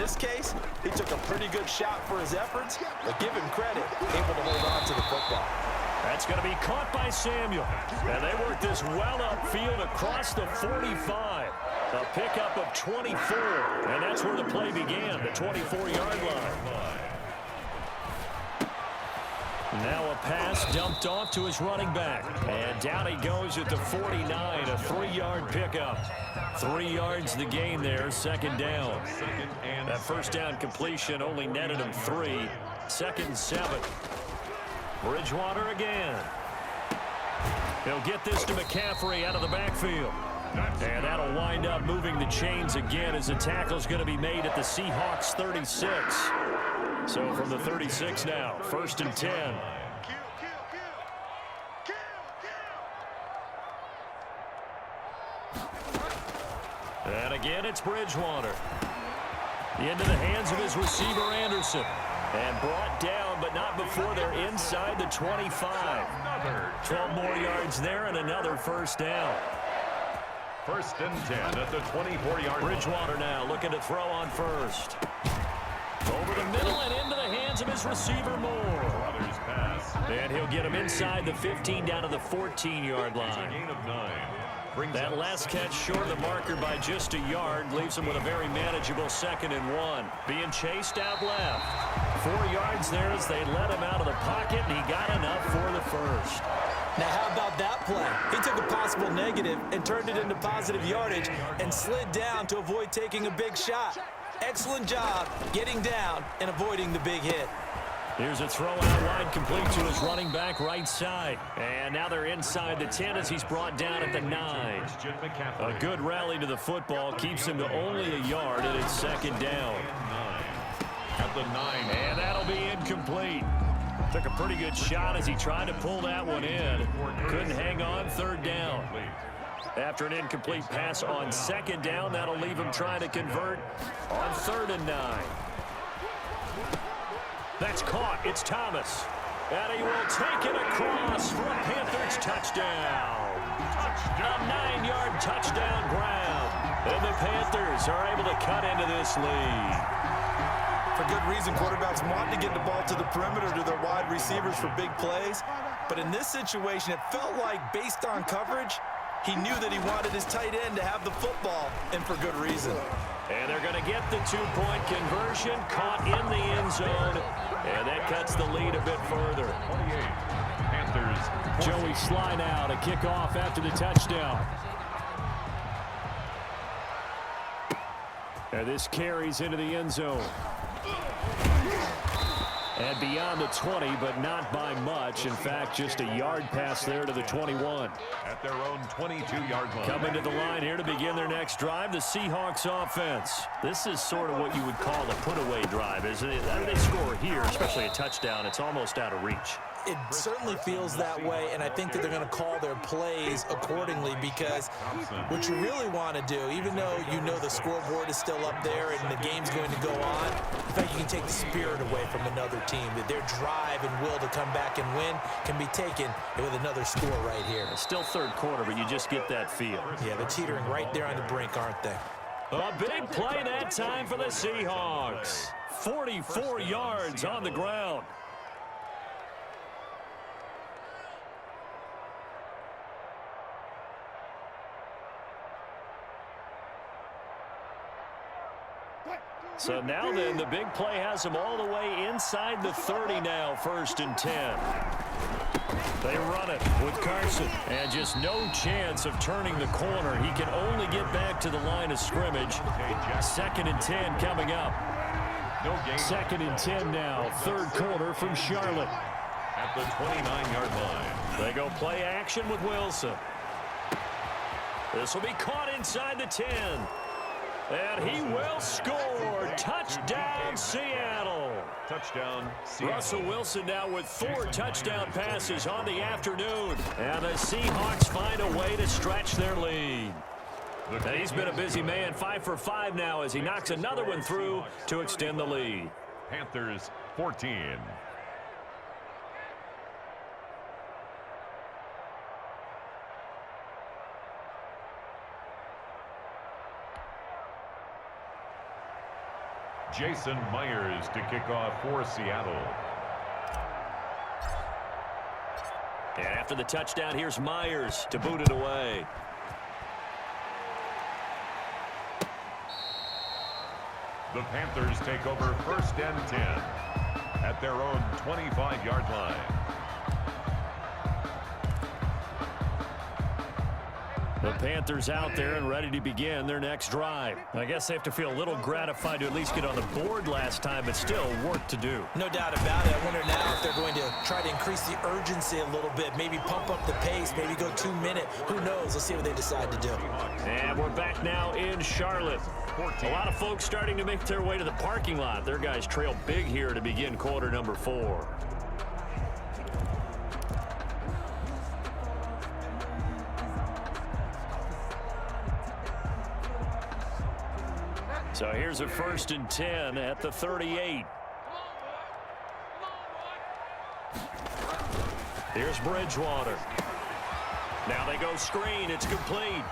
this case, he took a pretty good shot for his efforts, but give him credit, able to hold on to the football. That's going to be caught by Samuel. And they work this well upfield across the 45. A pickup of 24. And that's where the play began, the 24-yard line. Now a pass dumped off to his running back. And down he goes at the 49, a 3-yard pickup. 3 yards the gain there, second down. That first down completion only netted him 3. 2nd and 7. Bridgewater again. He'll get this to McCaffrey out of the backfield. And that'll wind up moving the chains again as the tackle's going to be made at the Seahawks 36. So from the 36 now, 1st and 10. And again, it's Bridgewater. Into the hands of his receiver, Anderson. And brought down, but not before they're inside the 25. 12 more yards there and another first down. 1st and 10 at the 24-yard line. Bridgewater now looking to throw on first. Over the middle and into the hands of his receiver, Moore. And he'll get him inside the 15 down to the 14-yard line. Gain of 9. That last catch short of the marker by just a yard leaves him with a very manageable 2nd and 1. Being chased out left. 4 yards there as they let him out of the pocket, and he got enough for the first. Now how about that play? He took a possible negative and turned it into positive yardage and slid down to avoid taking a big shot. Excellent job getting down and avoiding the big hit. Here's a throw out wide complete to his running back right side. And now they're inside the 10 as he's brought down at the 9. A good rally to the football keeps him to only a yard, and it's 2nd down. At the 9. And that'll be incomplete. Took a pretty good shot as he tried to pull that one in. Couldn't hang on, 3rd down. After an incomplete pass on 2nd down, that'll leave him trying to convert on 3rd and 9. That's caught. It's Thomas. And he will take it across for a Panthers touchdown. A 9-yard touchdown grab. And the Panthers are able to cut into this lead. For good reason, quarterbacks want to get the ball to the perimeter to their wide receivers for big plays. But in this situation, it felt like, based on coverage, he knew that he wanted his tight end to have the football, and for good reason. And they're going to get the 2-point conversion, caught in the end zone, and that cuts the lead a bit further. 28. Panthers. Joey Sly now to kick off after the touchdown. And this carries into the end zone. And beyond the 20, but not by much. In fact, just a yard pass there to the 21. At their own 22-yard line. Coming to the line here to begin their next drive, the Seahawks offense. This is sort of what you would call a put-away drive, isn't it? They score here, especially a touchdown. It's almost out of reach. It certainly feels that way, and I think that they're going to call their plays accordingly, because what you really want to do, even though you know the scoreboard is still up there and the game's going to go on, in fact, you can take the spirit away from another team, that their drive and will to come back and win can be taken with another score right here. It's still 3rd quarter, but you just get that feel. Yeah, they're teetering right there on the brink, aren't they? A big play that time for the Seahawks. 44 yards on the ground. So now then, the big play has them all the way inside the 30 now, 1st and 10. They run it with Carson, and just no chance of turning the corner. He can only get back to the line of scrimmage. 2nd and 10 coming up. 2nd and 10 now, 3rd quarter from Charlotte. At the 29-yard line. They go play action with Wilson. This will be caught inside the 10. And he will score. Touchdown, Seattle. Touchdown, Seattle. Russell Wilson now with 4 touchdown passes on the afternoon. And the Seahawks find a way to stretch their lead. And he's been a busy man, 5 for 5 now as he knocks another one through to extend the lead. Panthers 14. Jason Myers to kick off for Seattle. And after the touchdown, here's Myers to boot it away. The Panthers take over 1st and 10 at their own 25-yard line. The Panthers out there and ready to begin their next drive. I guess they have to feel a little gratified to at least get on the board last time, but still work to do. No doubt about it. I wonder now if they're going to try to increase the urgency a little bit, maybe pump up the pace, maybe go 2 minute. Who knows? Let's see what they decide to do. And we're back now in Charlotte. A lot of folks starting to make their way to the parking lot. Their guys trail big here to begin quarter number 4. So here's a 1st and 10 at the 38. Here's Bridgewater. Now they go screen. It's complete.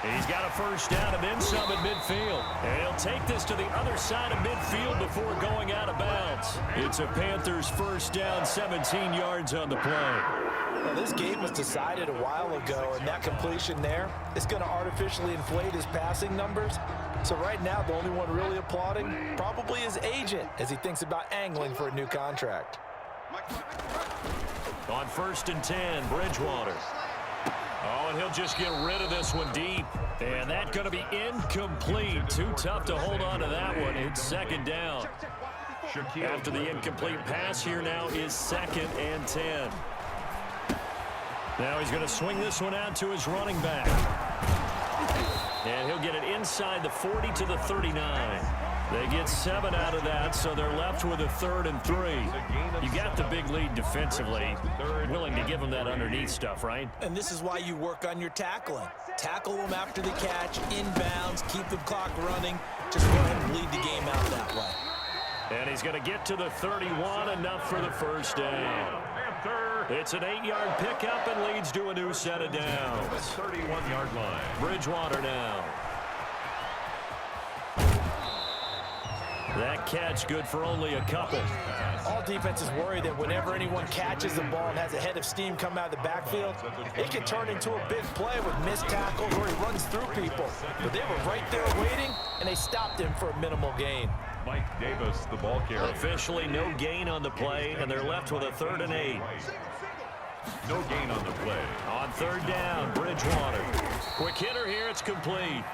He's got a 1st down and then some at midfield. And he'll take this to the other side of midfield before going out of bounds. It's a Panthers 1st down, 17 yards on the play. Well, this game was decided a while ago, and that completion there is going to artificially inflate his passing numbers. So right now, the only one really applauding probably his agent as he thinks about angling for a new contract. On 1st and 10, Bridgewater. Oh, and he'll just get rid of this one deep. And that's going to be incomplete. Too tough to hold on to that one. It's 2nd down. After the incomplete pass, here now is 2nd and 10. Now he's going to swing this one out to his running back. And he'll get it inside the 40 to the 39. They get 7 out of that, so they're left with a 3rd and 3. You got the big lead defensively. Willing to give them that underneath stuff, right? And this is why you work on your tackling. Tackle them after the catch, inbounds, keep the clock running. Just go ahead and bleed the game out that way. And he's going to get to the 31, enough for the 1st down. It's an 8-yard pickup and leads to a new set of downs. 31-yard line. Bridgewater now. That catch good for only a couple. All defenses worry that whenever anyone catches the ball and has a head of steam come out of the backfield, it can turn into a big play with missed tackles where he runs through people. But they were right there waiting, and they stopped him for a minimal gain. Mike Davis, the ball carrier. Officially no gain on the play, and they're left with a 3rd and 8. No gain on the play. On 3rd down, Bridgewater. Quick hitter here, it's complete.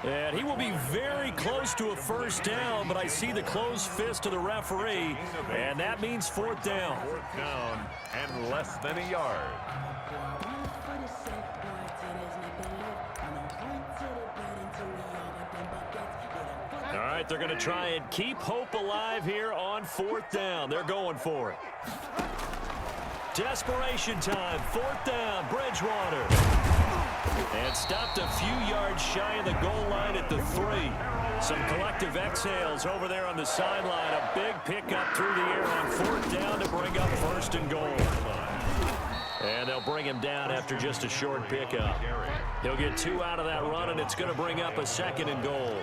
And he will be very close to a 1st down, but I see the closed fist of the referee, and that means 4th down. 4th down and less than a yard. All right, they're going to try and keep hope alive here on 4th down. They're going for it. Desperation time, 4th down, Bridgewater. And stopped a few yards shy of the goal line at the 3. Some collective exhales over there on the sideline. A big pickup through the air on 4th down to bring up 1st and goal. And they'll bring him down after just a short pickup. He'll get 2 out of that run, and it's going to bring up a 2nd and goal.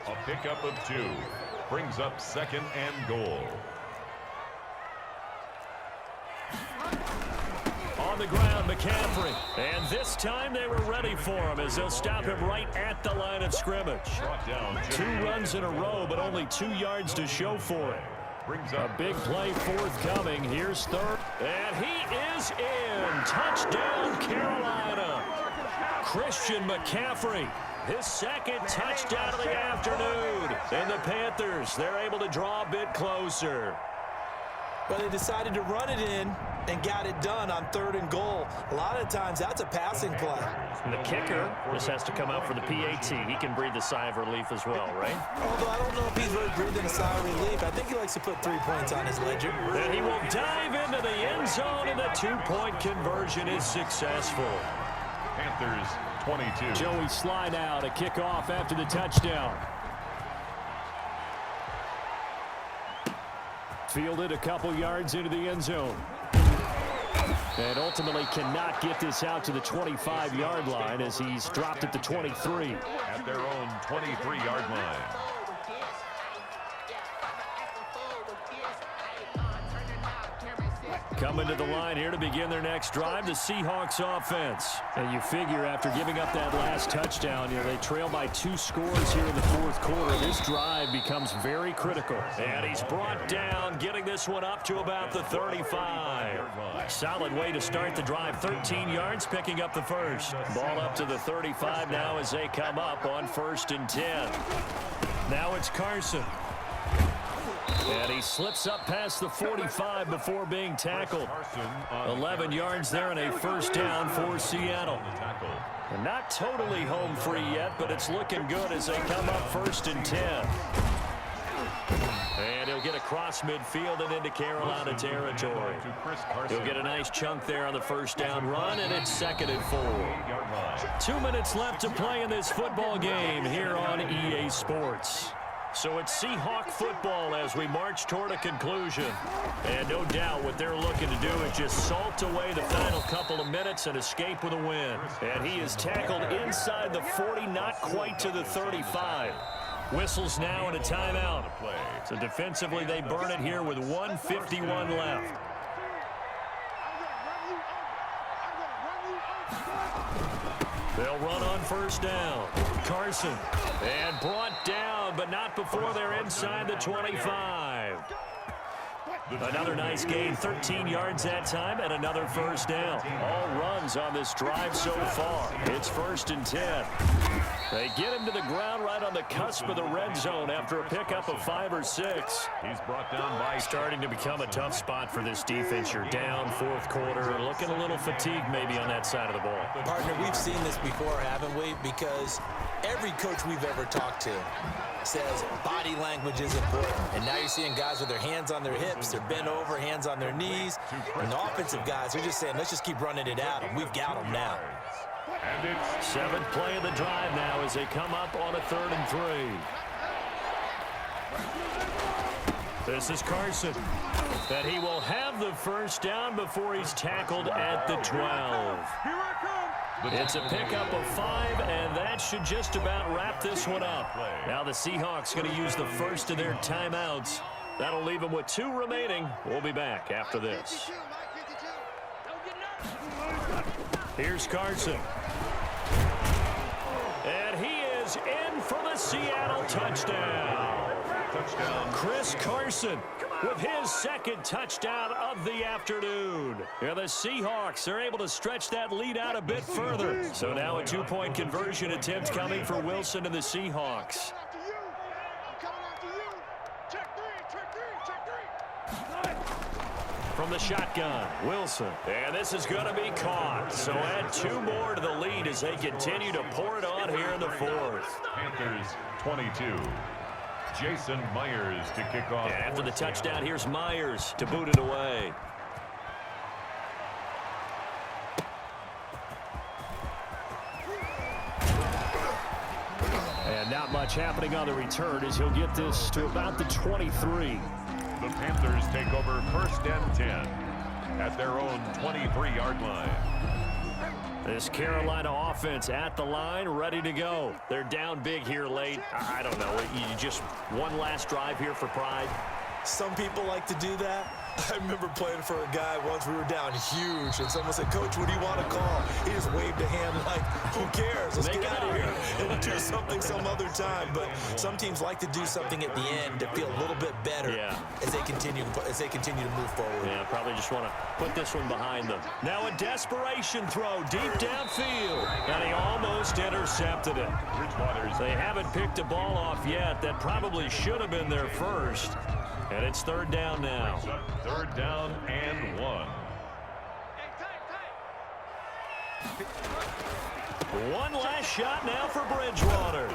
A pickup of 2 brings up 2nd and goal. On the ground, McCaffrey. And this time they were ready for him as they'll stop him right at the line of scrimmage. 2 runs in a row, but only 2 yards to show for it. A big play forthcoming. Here's 3rd. And he is in. Touchdown, Carolina. Christian McCaffrey. His 2nd touchdown of the afternoon. And the Panthers, they're able to draw a bit closer. But they decided to run it in and got it done on 3rd and goal. A lot of times, that's a passing play. And the kicker just has to come out for the PAT. He can breathe a sigh of relief as well, right? Although I don't know if he's really breathing a sigh of relief. I think he likes to put 3 points on his ledger. And he will dive into the end zone, and the 2-point conversion is successful. Panthers 22. Joey Sly now to kick off after the touchdown. Fielded a couple yards into the end zone. And ultimately cannot get this out to the 25-yard line as he's dropped at the 23. At their own 23-yard line. Coming to the line here to begin their next drive, the Seahawks offense. And you figure after giving up that last touchdown, they trail by 2 scores here in the fourth quarter. This drive becomes very critical. And he's brought down, getting this one up to about the 35. Solid way to start the drive. 13 yards, picking up the first. Ball up to the 35 now as they come up on 1st and 10. Now it's Carson. And he slips up past the 45 before being tackled. 11 yards there and a first down for Seattle. And not totally home free yet, but it's looking good as they come up 1st and 10. And he'll get across midfield and into Carolina territory. He'll get a nice chunk there on the first down run, and it's 2nd and 4. 2 minutes left to play in this football game here on EA Sports. So it's Seahawk football as we march toward a conclusion. And no doubt what they're looking to do is just salt away the final couple of minutes and escape with a win. And he is tackled inside the 40, not quite to the 35. Whistles now and a timeout. So defensively they burn it here with 1:51 left. They'll run on first down. Carson. And brought down, but not before they're inside the 25. Another nice gain, 13 yards that time, and another first down. All runs on this drive so far. It's 1st and 10. They get him to the ground right on the cusp of the red zone after a pickup of 5 or 6. He's brought down by starting to become a tough spot for this defense. You're down 4th quarter, looking a little fatigued maybe on that side of the ball. Partner, we've seen this before, haven't we? Because every coach we've ever talked to says body language is important. And now you're seeing guys with their hands on their hips, they're bent over, hands on their knees. And the offensive guys, they're just saying, let's just keep running it at them. We've got them now. And it's 7th play of the drive now as they come up on a 3rd and 3. This is Carson. That he will have the first down before he's tackled at the 12. It's a pickup of 5, and that should just about wrap this one up. Now the Seahawks going to use the first of their timeouts. That'll leave them with 2 remaining. We'll be back after this. Here's Carson. And he is in for the Seattle touchdown. Chris Carson with his 2nd touchdown of the afternoon. Here the Seahawks are able to stretch that lead out a bit further. So now a 2-point conversion attempt coming for Wilson and the Seahawks. From the shotgun, Wilson. And this is going to be caught. So add 2 more to the lead as they continue to pour it on here in the 4th. Panthers 22. Jason Myers to kick off. And after the touchdown, here's Myers to boot it away. And not much happening on the return as he'll get this to about the 23. The Panthers take over 1st and 10 at their own 23-yard line. This Carolina offense at the line, ready to go. They're down big here late. I don't know. You just one last drive here for pride. Some people like to do that. I remember playing for a guy once. We were down huge, and someone said, "Coach, what do you want to call?" He just waved a hand like, "Who cares? Let's get out of here and we'll do something some other time." But some teams like to do something at the end to feel a little bit better as they continue to move forward. Yeah, probably just want to put this one behind them. Now a desperation throw deep downfield, and he almost intercepted it. They haven't picked a ball off yet. That probably should have been their first. And it's 3rd down now. 3rd down and 1. One last shot now for Bridgewater.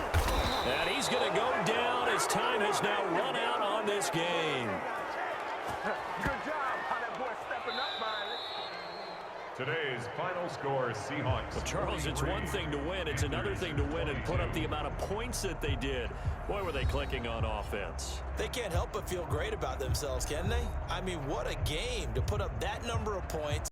And he's going to go down. His time has now run out on this game. Good job. How that boy stepping up, Miley. Today's final score, Seahawks. Well, Charles, it's one thing to win. It's another thing to win and put up the amount of points that they did. Boy, were they clicking on offense. They can't help but feel great about themselves, can they? I mean, what a game to put up that number of points.